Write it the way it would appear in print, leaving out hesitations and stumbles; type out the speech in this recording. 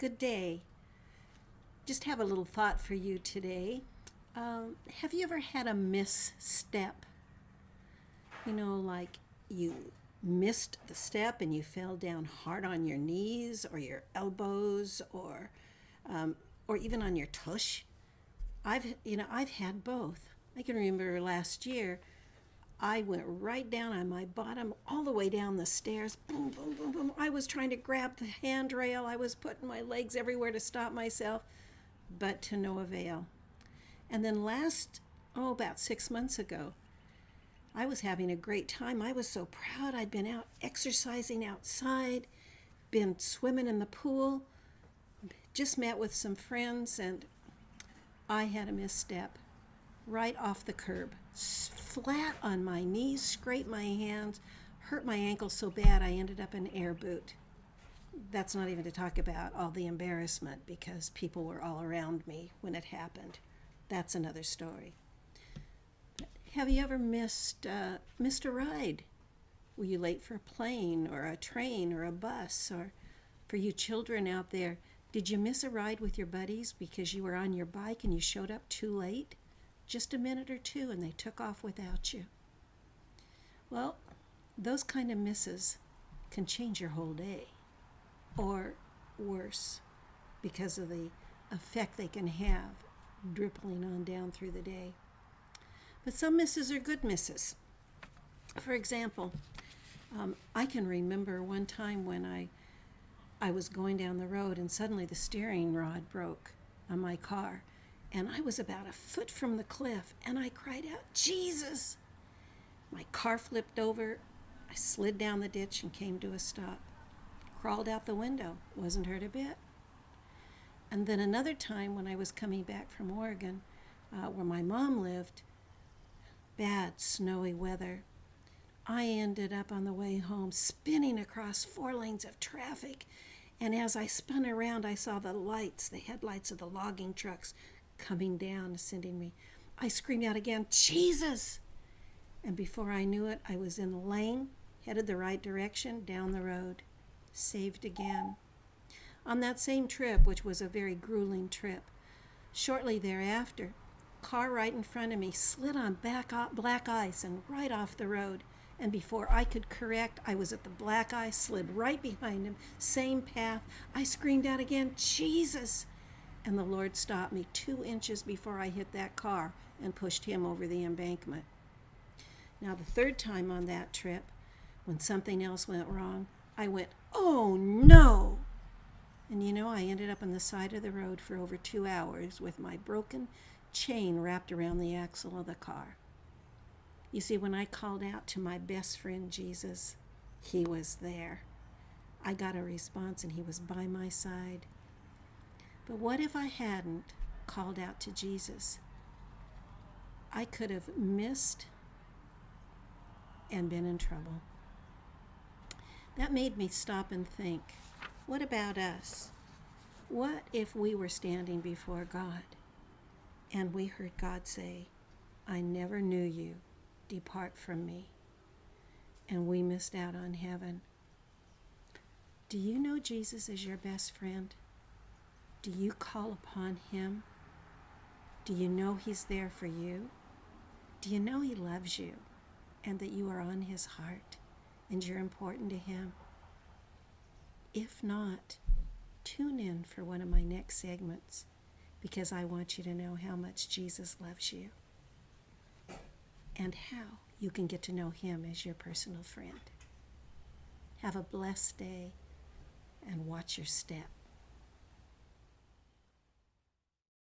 Good day. Just have a little thought for you today. Have you ever had a misstep? Like you missed the step and you fell down hard on your knees or your elbows or even on your tush. I've had both. I can remember last year I went right down on my bottom, all the way down the stairs. Boom, boom, boom, boom. I was trying to grab the handrail. I was putting my legs everywhere to stop myself, but to no avail. And then about 6 months ago, I was having a great time. I was so proud. I'd been out exercising outside, been swimming in the pool, just met with some friends, and I had a misstep right off the curb, flat on my knees, scraped my hands, hurt my ankle so bad I ended up in an air boot. That's not even to talk about all the embarrassment because people were all around me when it happened. That's another story. Have you ever missed a ride? Were you late for a plane or a train or a bus? Or for you children out there, did you miss a ride with your buddies because you were on your bike and you showed up too late? Just a minute or two and they took off without you. Well, those kind of misses can change your whole day, or worse, because of the effect they can have dribbling on down through the day. But some misses are good misses. For example, I can remember one time when I was going down the road and suddenly the steering rod broke on my car. And I was about a foot from the cliff, and I cried out, "Jesus!" My car flipped over. I slid down the ditch and came to a stop. Crawled out the window. Wasn't hurt a bit. And then another time when I was coming back from Oregon, where my mom lived, bad snowy weather. I ended up on the way home spinning across 4 lanes of traffic. And as I spun around, I saw the headlights of the logging trucks coming down, sending me. I screamed out again, "Jesus!" And before I knew it, I was in the lane, headed the right direction, down the road. Saved again. On that same trip, which was a very grueling trip, shortly thereafter, car right in front of me slid on black ice and right off the road. And before I could correct, I was at the black ice, slid right behind him, same path. I screamed out again, "Jesus!" And the Lord stopped me 2 inches before I hit that car and pushed him over the embankment. Now, the third time on that trip, when something else went wrong, I went, "Oh no!" And I ended up on the side of the road for over 2 hours with my broken chain wrapped around the axle of the car. You see, when I called out to my best friend Jesus, he was there. I got a response and he was by my side. But what if I hadn't called out to Jesus? I could have missed and been in trouble. That made me stop and think, what about us? What if we were standing before God and we heard God say, "I never knew you, depart from me," and we missed out on heaven? Do you know Jesus as your best friend? Do you call upon him? Do you know he's there for you? Do you know he loves you and that you are on his heart and you're important to him? If not, tune in for one of my next segments because I want you to know how much Jesus loves you and how you can get to know him as your personal friend. Have a blessed day and watch your step.